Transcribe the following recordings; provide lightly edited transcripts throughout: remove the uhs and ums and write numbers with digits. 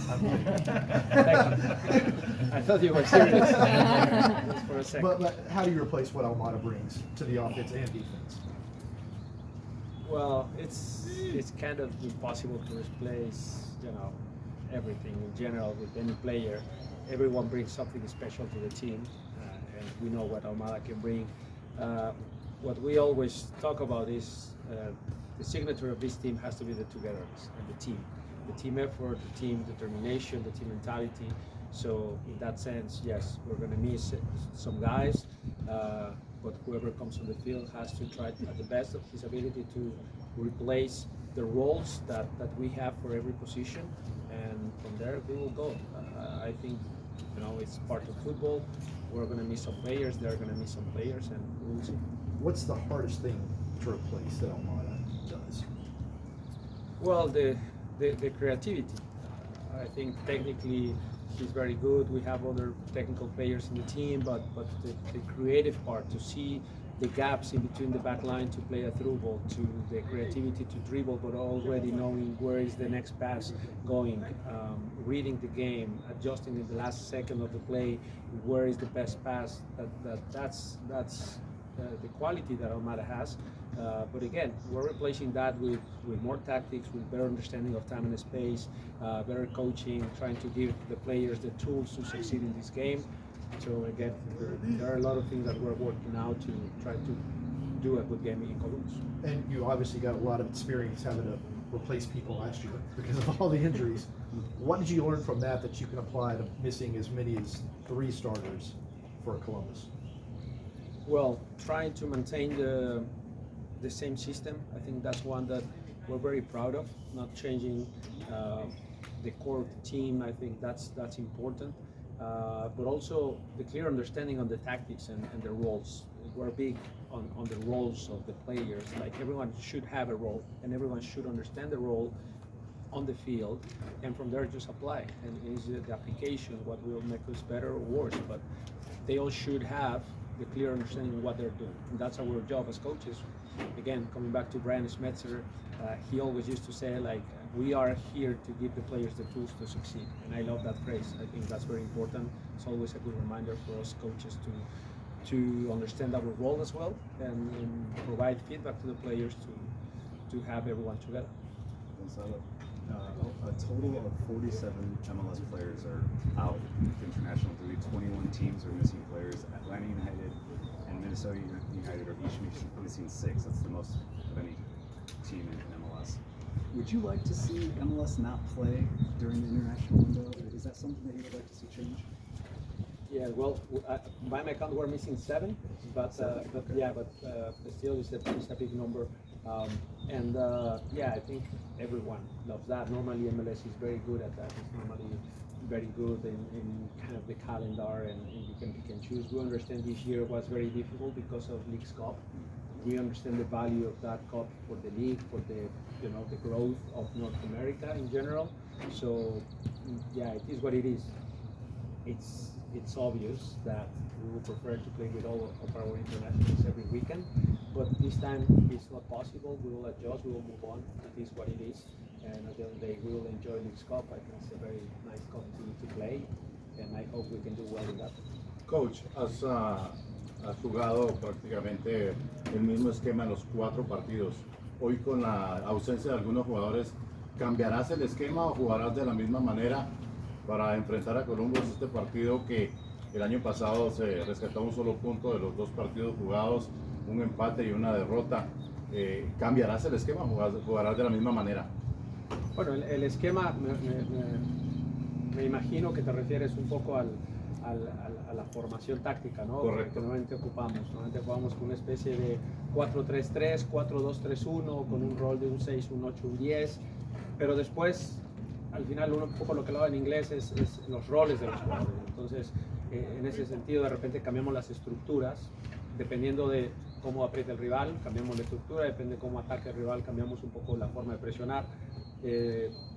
I thought you were serious just for a second. But how do you replace what Almada brings to the offense and defense? Well, it's kind of impossible to replace, everything in general with any player. Everyone brings something special to the team, and we know what Almada can bring. What we always talk about is the signature of this team has to be the togetherness and the team effort, the team determination, the team mentality. So in that sense, yes, we're going to miss some guys, but whoever comes on the field has to try at the best of his ability to replace the roles that we have for every position, and from there we will go. I think it's part of football. We're going to miss some players, they're going to miss some players, and we'll see. What's the hardest thing to replace that Almada does? Well, the creativity. I think technically he's very good. We have other technical players in the team, but the creative part, to see the gaps in between the back line to play a through ball, to the creativity to dribble, but already knowing where is the next pass going, reading the game, adjusting in the last second of the play, where is the best pass. That's the quality that Almada has. But again, we're replacing that with more tactics, with better understanding of time and space, better coaching, trying to give the players the tools to succeed in this game. So again, there are a lot of things that we're working out to try to do a good game in Columbus. And you obviously got a lot of experience having to replace people last year because of all the injuries. What did you learn from that you can apply to missing as many as 3 starters for Columbus? Well, trying to maintain the same system. I think that's one that we're very proud of, not changing the core of the team. I think that's important. But also the clear understanding on the tactics and the roles. We're big on the roles of the players. Like, everyone should have a role, and everyone should understand the role on the field, and from there just apply. And is the application what will make us better or worse? But they all should have the clear understanding of what they're doing, and that's our job as coaches. Again, coming back to Brian Schmetzer, he always used to say, like, we are here to give the players the tools to succeed, and I love that phrase. I think that's very important. It's always a good reminder for us coaches to understand our role as well, and provide feedback to the players to have everyone together. Gonzalo, a total of 47 MLS players are out with international duty. 21 teams are missing players. Atlanta United and Minnesota United are each missing 6. That's the most of any team in MLS. Would you like to see MLS not play during the international window? Is that something that you would like to see change? Yeah, well, by my count, we're missing 7, but still, it's a big number. I think everyone loves that. Normally, MLS is very good at that. It's normally very good in kind of the calendar, and you can pick and choose. We understand this year was very difficult because of League's Cup. We understand the value of that cup for the league, for the growth of North America in general. So yeah, it is what it is. It's obvious that we would prefer to play with all of our internationals every weekend, but this time it's not possible. We will adjust, we will move on. It is what it is, and at the end of the day, we will enjoy League's Cup. I think it's a very nice cup to play, and I hope we can do well in that. Coach, has jugado prácticamente el mismo esquema en los 4 partidos. Hoy, con la ausencia de algunos jugadores, ¿cambiarás el esquema o jugarás de la misma manera para enfrentar a Columbus, este partido que el año pasado se rescató un solo punto de los 2 partidos jugados, un empate y una derrota? ¿Cambiarás el esquema o jugarás de la misma manera? Bueno, el esquema, me imagino que te refieres un poco a la formación táctica, ¿no? Correcto. Que normalmente jugamos con una especie de 4-3-3, 4-2-3-1, con un rol de un 6, un 8, un 10, pero después, al final, un poco lo que hablaba en inglés es los roles de los jugadores. Entonces, en ese sentido, de repente cambiamos las estructuras, dependiendo de cómo aprieta el rival, cambiamos la estructura, depende de cómo ataque el rival, cambiamos un poco la forma de presionar.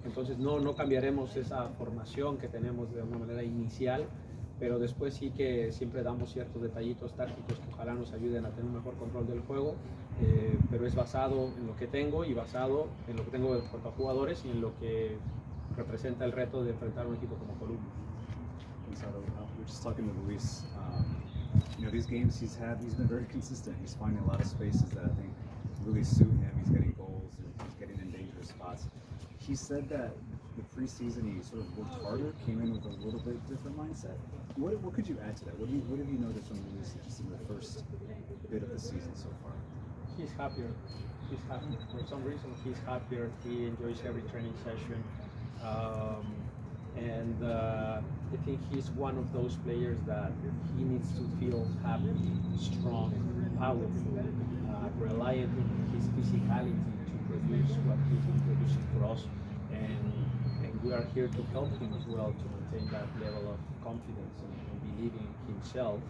Entonces no cambiaremos esa formación que tenemos de una manera inicial, pero después sí que siempre damos ciertos detallitos tácticos que ojalá nos ayuden a tener un mejor control del juego, pero es basado en lo que tengo y basado en lo que tengo en cuanto a jugadores y en lo que representa el reto de enfrentar un equipo como Columbus. Gonzalo, we're just talking to Luis. You know, these games he's been very consistent. He's finding a lot of spaces that I think really suit him. He's getting goals and he's getting in dangerous spots. He said that the preseason he sort of worked harder, came in with a little bit different mindset. What could you add to that? What have you noticed from Luis just in the first bit of the season so far? He's happier. He's happier. For some reason, he's happier. He enjoys every training session. I think he's one of those players that he needs to feel happy, strong, powerful, reliant on his physicality to produce what he's been producing for us. And we are here to help him as well to maintain that level of confidence and believing in himself,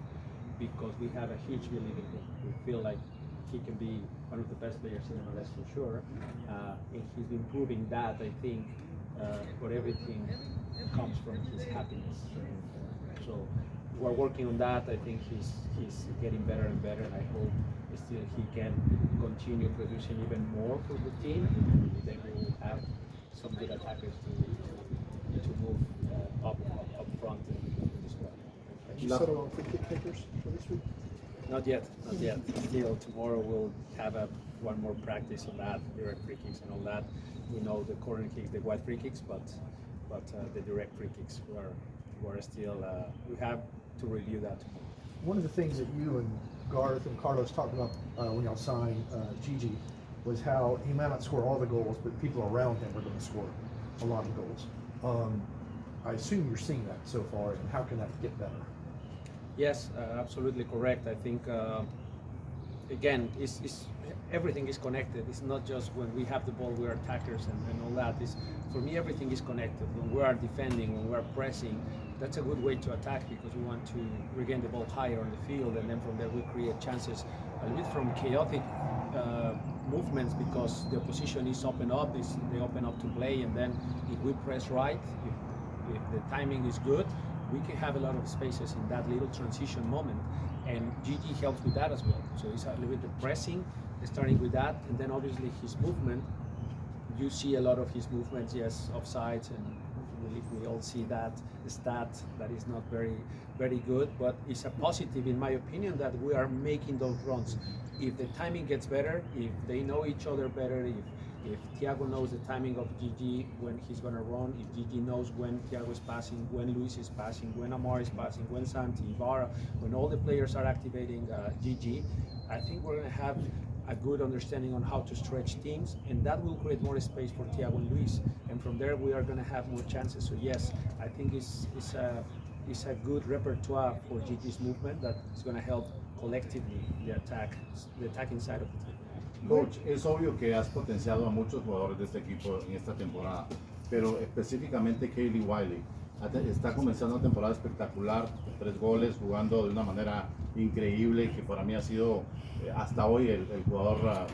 because we have a huge belief in him. We feel like he can be one of the best players in MLS for sure, and he's been proving that, I think, but everything comes from his happiness. So we're working on that. I think he's getting better and better, and I hope still he can continue producing even more for the team. Then we will have some good attackers to move up front in the squad. Did you settle on free kick takers for this week? Not yet. Still, tomorrow we'll have one more practice on that, direct free kicks and all that. We know the corner kicks, the wide free kicks, but the direct free kicks, we're still, we have to review that tomorrow. One of the things that you and Garth and Carlos talked about when y'all signed Gigi was how he might not score all the goals, but people around him are going to score a lot of goals. I assume you're seeing that so far, and how can that get better? Yes, absolutely correct. I think, again, everything is connected. It's not just when we have the ball, we are attackers and all that. For me, everything is connected. When we are defending, when we are pressing, that's a good way to attack, because we want to regain the ball higher on the field, and then from there we create chances a little bit from chaotic movements, because the opposition is open up, they open up to play, and then if we press right, if the timing is good, we can have a lot of spaces in that little transition moment, and Gigi helps with that as well. So it's a little bit of pressing, starting with that, and then obviously his movement. You see a lot of his movements, yes, offsides, and we all see that stat that is not very, very good, but it's a positive in my opinion that we are making those runs. If the timing gets better, if they know each other better, if Thiago knows the timing of Gigi when he's going to run, if Gigi knows when Thiago is passing, when Luis is passing, when Amar is passing, when Santi, Ibarra, when all the players are activating Gigi, I think we're going to have a good understanding on how to stretch teams, and that will create more space for Thiago and Luis, and from there we are going to have more chances. So yes, I think it's a good repertoire for Gigi's movement that is going to help collectively the attacking side of the team. Coach, es obvio que has potenciado a muchos jugadores de este equipo en esta temporada, pero específicamente Kaylee Wiley está comenzando una temporada espectacular, 3 goles, jugando de una manera increíble, que para mí ha sido hasta hoy el jugador,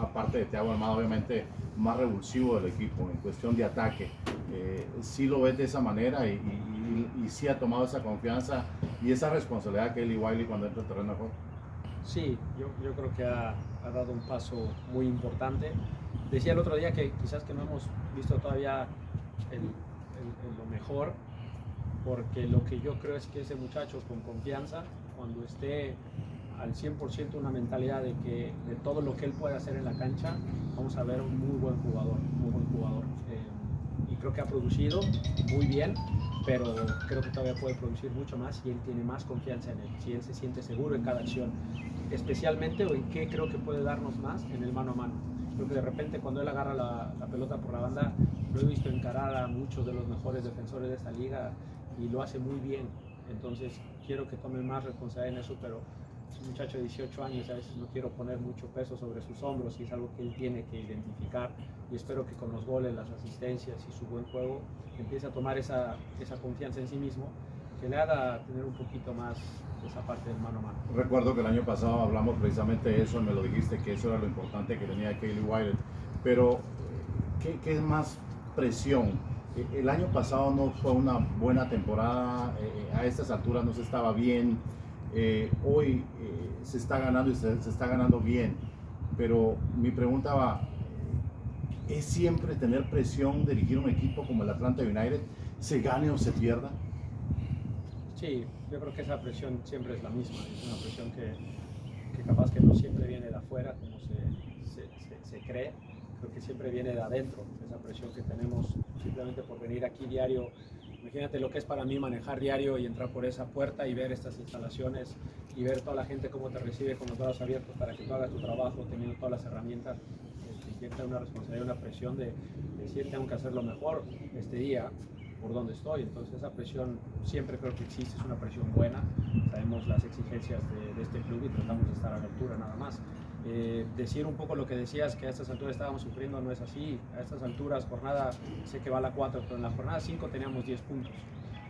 aparte de Thiago Almada, obviamente más revulsivo del equipo en cuestión de ataque. Sí lo ves de esa manera y sí ha tomado esa confianza y esa responsabilidad Kaylee Wiley cuando entra al terreno de juego. Sí, yo creo que ha dado un paso muy importante. Decía el otro día que quizás que no hemos visto todavía lo mejor, porque lo que yo creo es que ese muchacho con confianza, cuando esté al 100% una mentalidad de todo lo que él puede hacer en la cancha, vamos a ver un muy buen jugador. Y creo que ha producido muy bien, pero creo que todavía puede producir mucho más si él tiene más confianza en él, si él se siente seguro en cada acción, especialmente, o en qué creo que puede darnos más en el mano a mano. Creo que de repente cuando él agarra la pelota por la banda, lo he visto encarar a muchos de los mejores defensores de esta liga y lo hace muy bien. Entonces quiero que tome más responsabilidad en eso, pero es un muchacho de 18 años, a veces no quiero poner mucho peso sobre sus hombros, y es algo que él tiene que identificar, y espero que con los goles, las asistencias y su buen juego empiece a tomar esa confianza en sí mismo, que le haga tener un poquito más esa parte del mano a mano. Recuerdo que el año pasado hablamos precisamente de eso, me lo dijiste, que eso era lo importante que tenía Kaylee Wiley, pero ¿qué es más presión? El año pasado no fue una buena temporada, a estas alturas no se estaba bien, hoy se está ganando y se está ganando bien, pero mi pregunta va, es siempre tener presión, dirigir un equipo como el Atlanta United, se gane o se pierda. Sí, yo creo que esa presión siempre es la misma, es una presión que capaz que no siempre viene de afuera como se cree, creo que siempre viene de adentro, esa presión que tenemos simplemente por venir aquí diario. Imagínate lo que es para mí manejar diario y entrar por esa puerta y ver estas instalaciones y ver toda la gente cómo te recibe con los brazos abiertos para que tú hagas tu trabajo, teniendo todas las herramientas. Te inyecta una responsabilidad, una presión de decir tengo que hacerlo mejor este día por donde estoy. Entonces esa presión siempre creo que existe, es una presión buena, sabemos las exigencias de este club y tratamos de estar a la altura nada más. Decir un poco lo que decías, que a estas alturas estábamos sufriendo, no es así. A estas alturas, jornada, sé que va a la 4, pero en la jornada 5 teníamos 10 puntos.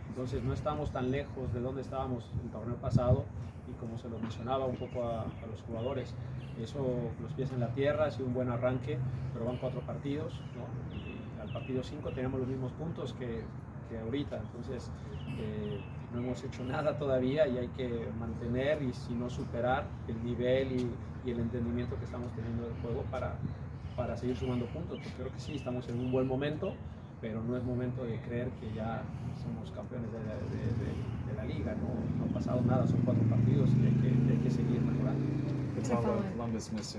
Entonces no estábamos tan lejos de donde estábamos el torneo pasado y como se lo mencionaba un poco a los jugadores, eso, los pies en la tierra, ha sido un buen arranque, pero van 4 partidos, ¿no? Y al partido 5 teníamos los mismos puntos que ahorita, entonces no hemos hecho nada todavía y hay que mantener y si no superar el nivel y el entendimiento que estamos teniendo del juego para seguir sumando puntos, porque creo que sí, estamos en un buen momento, pero no es momento de creer que ya somos campeones de la liga, no ha pasado nada, son 4 partidos y hay que seguir mejorando. Gonzalo, Columbus missing